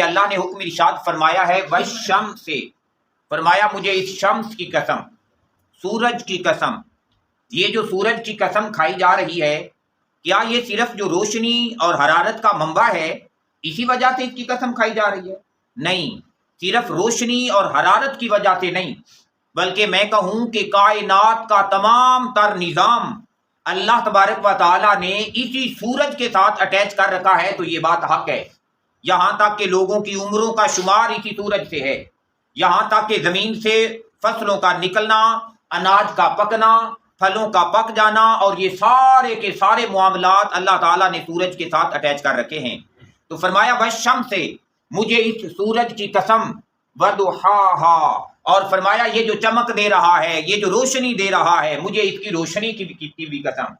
اللہ نے حکم ارشاد فرمایا ہے والشمس سے، فرمایا مجھے اس شمس کی قسم، سورج کی قسم۔ یہ جو سورج کی قسم کھائی جا رہی ہے، کیا یہ صرف جو روشنی اور حرارت کا منبع ہے اسی وجہ سے اس کی قسم کھائی جا رہی ہے؟ نہیں، صرف روشنی اور حرارت کی وجہ سے نہیں، بلکہ میں کہوں کہ کائنات کا تمام تر نظام اللہ تبارک و تعالیٰ نے اسی سورج کے ساتھ اٹیچ کر رکھا ہے، تو یہ بات حق ہے۔ یہاں تک کہ لوگوں کی عمروں کا شمار اسی سورج سے ہے، یہاں تک کہ زمین سے فصلوں کا نکلنا، اناج کا پکنا، پھلوں کا پک جانا، اور یہ سارے کے سارے معاملات اللہ تعالیٰ نے سورج کے ساتھ اٹیچ کر رکھے ہیں۔ تو فرمایا والشمس سے، مجھے اس سورج کی قسم، وضحاہا، اور فرمایا یہ جو چمک دے رہا ہے، یہ جو روشنی دے رہا ہے، مجھے اس کی روشنی کی بھی قسم۔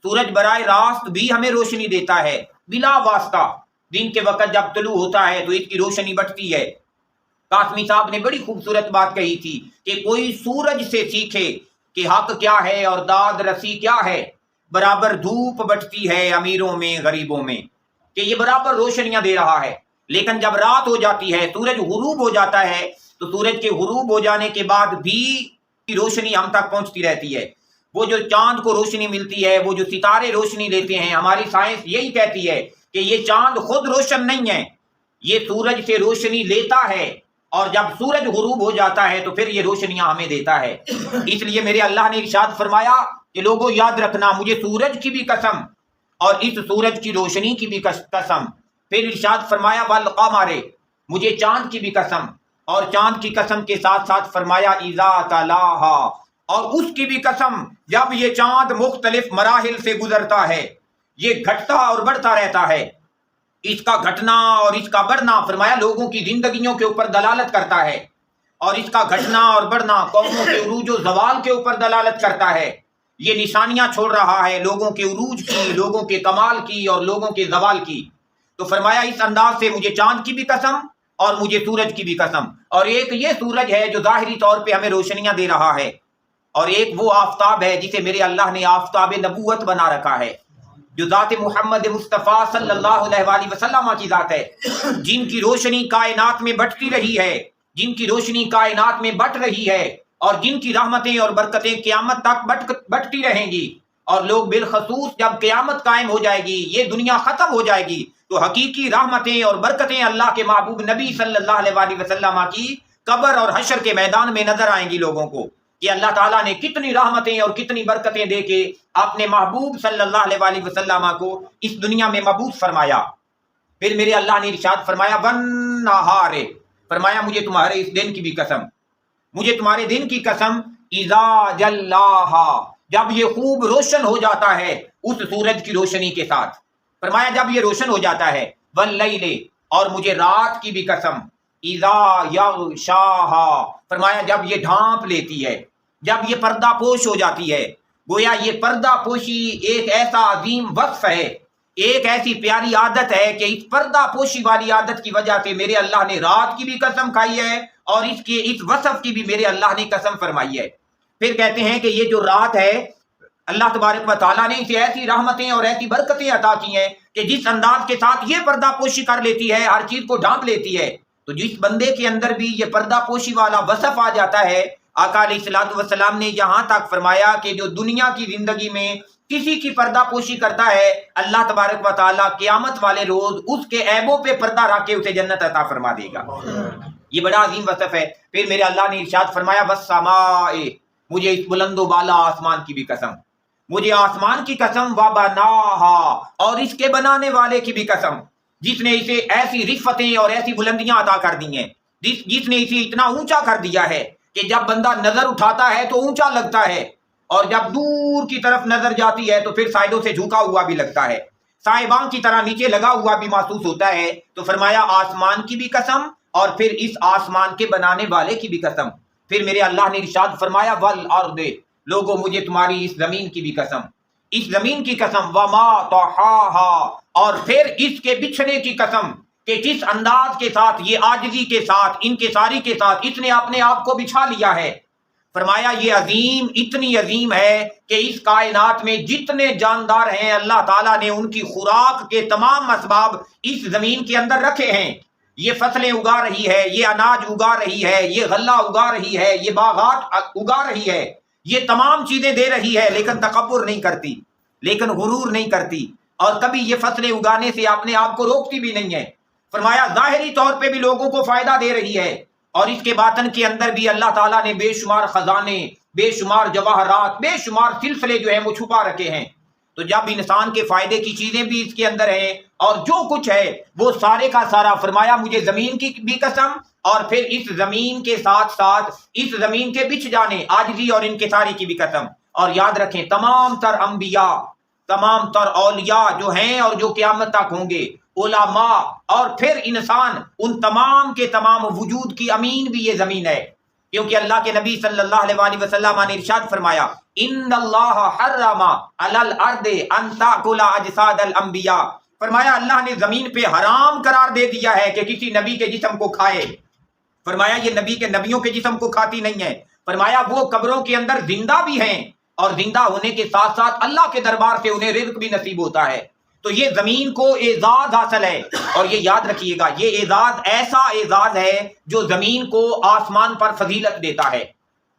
سورج براہ راست بھی ہمیں روشنی دیتا ہے بلا واسطہ، دن کے وقت جب طلوع ہوتا ہے تو اس کی روشنی بڑھتی ہے۔ قاسمی صاحب نے بڑی خوبصورت بات کہی تھی کہ کوئی سورج سے سیکھے کہ حق کیا ہے اور داد رسی کیا ہے، برابر دھوپ بٹتی ہے امیروں میں غریبوں میں، کہ یہ برابر روشنیاں دے رہا ہے۔ لیکن جب رات ہو جاتی ہے، سورج غروب ہو جاتا ہے، تو سورج کے غروب ہو جانے کے بعد بھی روشنی ہم تک پہنچتی رہتی ہے۔ وہ جو چاند کو روشنی ملتی ہے، وہ جو ستارے روشنی دیتے ہیں، ہماری سائنس یہی کہتی ہے کہ یہ چاند خود روشن نہیں ہے، یہ سورج سے روشنی لیتا ہے، اور جب سورج غروب ہو جاتا ہے تو پھر یہ روشنیاں ہمیں دیتا ہے۔ اس لیے میرے اللہ نے ارشاد فرمایا کہ لوگوں یاد رکھنا، مجھے سورج کی بھی قسم اور اس سورج کی روشنی کی بھی قسم۔ پھر ارشاد فرمایا والقمر، مجھے چاند کی بھی قسم، اور چاند کی قسم کے ساتھ ساتھ فرمایا اذا تلاہا، اور اس کی بھی قسم جب یہ چاند مختلف مراحل سے گزرتا ہے، یہ گھٹتا اور بڑھتا رہتا ہے۔ اس کا گھٹنا اور اس کا بڑھنا فرمایا لوگوں کی زندگیوں کے اوپر دلالت کرتا ہے، اور اس کا گھٹنا اور بڑھنا قوموں کے عروج و زوال کے اوپر دلالت کرتا ہے۔ یہ نشانیاں چھوڑ رہا ہے لوگوں کے عروج کی، لوگوں کے کمال کی اور لوگوں کے زوال کی۔ تو فرمایا اس انداز سے مجھے چاند کی بھی قسم اور مجھے سورج کی بھی قسم۔ اور ایک یہ سورج ہے جو ظاہری طور پہ ہمیں روشنیاں دے رہا ہے، اور ایک وہ آفتاب ہے جسے میرے اللہ نے آفتاب نبوت بنا رکھا ہے، جو ذات محمد مصطفیٰ صلی اللہ علیہ وآلہ وسلم کی ذات ہے، جن کی روشنی کائنات میں بٹتی رہی ہے، جن کی روشنی کائنات میں بٹ رہی ہے، اور جن کی رحمتیں اور برکتیں قیامت تک بٹتی رہیں گی۔ اور لوگ بالخصوص جب قیامت قائم ہو جائے گی، یہ دنیا ختم ہو جائے گی، تو حقیقی رحمتیں اور برکتیں اللہ کے محبوب نبی صلی اللہ علیہ وآلہ وسلم کی قبر اور حشر کے میدان میں نظر آئیں گی لوگوں کو، کہ اللہ تعالیٰ نے کتنی رحمتیں اور کتنی برکتیں دے کے اپنے محبوب صلی اللہ علیہ وآلہ وسلم کو اس دنیا میں مبعوث فرمایا۔ پھر میرے اللہ نے ارشاد فرمایا والنہار، فرمایا مجھے تمہارے اس دن کی بھی قسم، مجھے تمہارے دن کی قسم اذا جلاہا، جب یہ خوب روشن ہو جاتا ہے اس سورج کی روشنی کے ساتھ، فرمایا جب یہ روشن ہو جاتا ہے، واللیل، اور مجھے رات کی بھی قسم اذا یغشاہا، فرمایا جب یہ ڈھانپ لیتی ہے، جب یہ پردہ پوش ہو جاتی ہے۔ گویا یہ پردہ پوشی ایک ایسا عظیم وصف ہے، ایک ایسی پیاری عادت ہے کہ اس پردہ پوشی والی عادت کی وجہ سے میرے اللہ نے رات کی بھی قسم کھائی ہے، اور اس وصف کی بھی میرے اللہ نے قسم فرمائی ہے۔ پھر کہتے ہیں کہ یہ جو رات ہے، اللہ تبارک و تعالیٰ نے اسے ایسی رحمتیں اور ایسی برکتیں عطا کی ہیں کہ جس انداز کے ساتھ یہ پردہ پوشی کر لیتی ہے، ہر چیز کو ڈھانپ لیتی ہے، تو جس بندے کے اندر بھی یہ پردہ پوشی والا وصف آ جاتا ہے، آقا علیہ الصلوۃ والسلام نے یہاں تک فرمایا کہ جو دنیا کی زندگی میں کسی کی پردہ پوشی کرتا ہے، اللہ تبارک و تعالیٰ قیامت والے روز اس کے عیبوں پہ پردہ رکھ کے اسے جنت عطا فرما دے گا۔ یہ بڑا عظیم وصف ہے۔ پھر میرے اللہ نے ارشاد فرمایا والسماء، مجھے اس بلند و بالا آسمان کی بھی قسم، مجھے آسمان کی قسم، وبناہا، اور اس کے بنانے والے کی بھی قسم، جس نے اسے ایسی رفتیں اور ایسی بلندیاں عطا کر دی ہیں، جس نے اسے اتنا اونچا کر دیا ہے کہ جب بندہ نظر اٹھاتا ہے تو اونچا لگتا ہے، اور جب دور کی طرف نظر جاتی ہے تو پھر سائڈوں سے جھکا ہوا بھی لگتا ہے، سائبان کی طرح نیچے لگا ہوا بھی محسوس ہوتا ہے۔ تو فرمایا آسمان کی بھی قسم، اور پھر اس آسمان کے بنانے والے کی بھی قسم۔ پھر میرے اللہ نے ارشاد فرمایا والارض، لوگوں مجھے تمہاری اس زمین کی بھی قسم، اس زمین کی قسم، وما طحاہا، اور پھر اس کے بچھنے کی قسم، کہ جس انداز کے ساتھ یہ عاجزی کے ساتھ، انکساری کے ساتھ اس نے اپنے آپ کو بچھا لیا ہے۔ فرمایا یہ عظیم، اتنی عظیم ہے کہ اس کائنات میں جتنے جاندار ہیں اللہ تعالیٰ نے ان کی خوراک کے تمام اسباب اس زمین کے اندر رکھے ہیں۔ یہ فصلیں اگا رہی ہے، یہ اناج اگا رہی ہے، یہ غلہ اگا رہی ہے، یہ باغات اگا رہی ہے، یہ تمام چیزیں دے رہی ہے، لیکن تکبر نہیں کرتی، لیکن غرور نہیں کرتی، اور کبھی یہ فصلیں اگانے سے اپنے آپ کو روکتی بھی نہیں ہے۔ فرمایا ظاہری طور پہ بھی لوگوں کو فائدہ دے رہی ہے، اور اس کے باطن کے اندر بھی اللہ تعالیٰ نے بے شمار خزانے، بے شمار جواہرات، بے شمار سلسلے جو ہیں وہ چھپا رکھے ہیں۔ تو جب انسان کے فائدے کی چیزیں بھی اس کے اندر ہیں اور جو کچھ ہے وہ سارے کا سارا، فرمایا مجھے زمین کی بھی قسم، اور پھر اس زمین کے ساتھ ساتھ اس زمین کے بچھ جانے، عاجزی اور انکساری کی بھی قسم۔ اور یاد رکھیں تمام تر انبیاء، تمام تر اولیاء جو ہیں اور جو قیامت تک ہوں گے، علماء اور پھر انسان، ان تمام کے تمام وجود کی امین بھی یہ زمین ہے، کیونکہ اللہ کے نبی صلی اللہ علیہ وآلہ وسلم نے ارشاد فرمایا ان اللہ حرم علی الارض ان تاکل اجساد الانبیاء، فرمایا اللہ نے زمین پہ حرام قرار دے دیا ہے کہ کسی نبی کے جسم کو کھائے۔ فرمایا یہ نبی کے نبیوں کے جسم کو کھاتی نہیں ہے، فرمایا وہ قبروں کے اندر زندہ بھی ہیں، اور زندہ ہونے کے ساتھ ساتھ اللہ کے دربار سے انہیں رزق بھی نصیب ہوتا ہے۔ تو یہ زمین کو اعزاز حاصل ہے، اور یہ یاد رکھیے گا یہ اعزاز ایسا اعزاز ہے جو زمین کو آسمان پر فضیلت دیتا ہے۔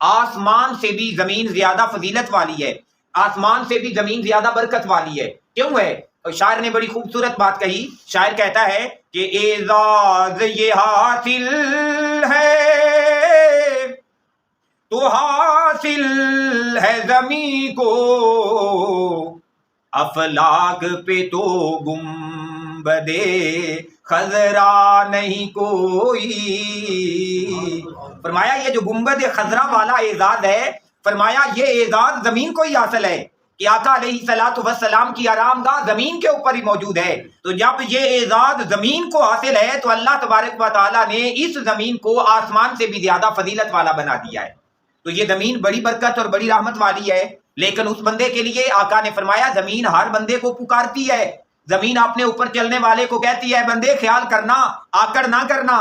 آسمان سے بھی زمین زیادہ فضیلت والی ہے، آسمان سے بھی زمین زیادہ برکت والی ہے۔ کیوں ہے؟ شاعر نے بڑی خوبصورت بات کہی، شاعر کہتا ہے کہ اعزاز یہ حاصل ہے تو حاصل ہے زمین کو، افلاک پہ تو گنبدے خضرا نہیں کوئی۔ فرمایا یہ جو گنبد خضرا والا اعزاز ہے، فرمایا یہ اعزاز زمین کو ہی حاصل ہے کہ آقا علیہ الصلوۃ والسلام کی آرام گاہ زمین کے اوپر ہی موجود ہے۔ تو جب یہ اعزاز زمین کو حاصل ہے تو اللہ تبارک و تعالیٰ نے اس زمین کو آسمان سے بھی زیادہ فضیلت والا بنا دیا ہے۔ تو یہ زمین بڑی برکت اور بڑی رحمت والی ہے، لیکن اس بندے کے لیے آقا نے فرمایا زمین ہر بندے کو پکارتی ہے، زمین اپنے اوپر چلنے والے کو کہتی ہے بندے خیال کرنا، آکڑ نہ کرنا،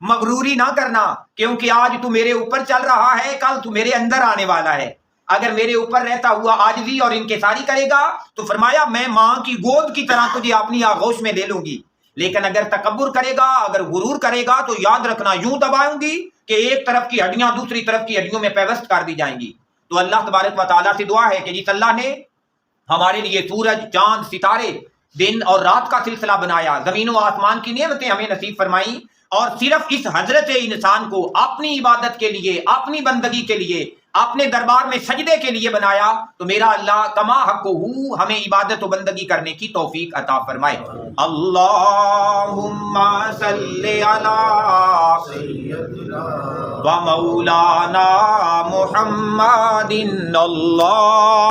مغروری نہ کرنا، کیونکہ آج تو میرے اوپر چل رہا ہے، کل تو میرے اندر آنے والا ہے۔ اگر میرے اوپر رہتا ہوا عاجزی اور انکساری کرے گا تو فرمایا میں ماں کی گود کی طرح تجھے اپنی آغوش میں لے لوں گی، لیکن اگر تکبر کرے گا، اگر غرور کرے گا تو یاد رکھنا یوں دباؤں گی کہ ایک طرف کی ہڈیاں دوسری طرف کی ہڈیوں میں پیوست کر دی جائیں گی۔ تو اللہ تبارک و تعالیٰ سے دعا ہے کہ جس اللہ نے ہمارے لیے سورج، چاند، ستارے، دن اور رات کا سلسلہ بنایا، زمین و آسمان کی نعمتیں ہمیں نصیب فرمائیں، اور صرف اس حضرت انسان کو اپنی عبادت کے لیے، اپنی بندگی کے لیے، اپنے دربار میں سجدے کے لیے بنایا، تو میرا اللہ کما حق ہمیں عبادت و بندگی کرنے کی توفیق عطا فرمائے۔ اللہم صلی علی سیدنا و مولانا محمد اللہ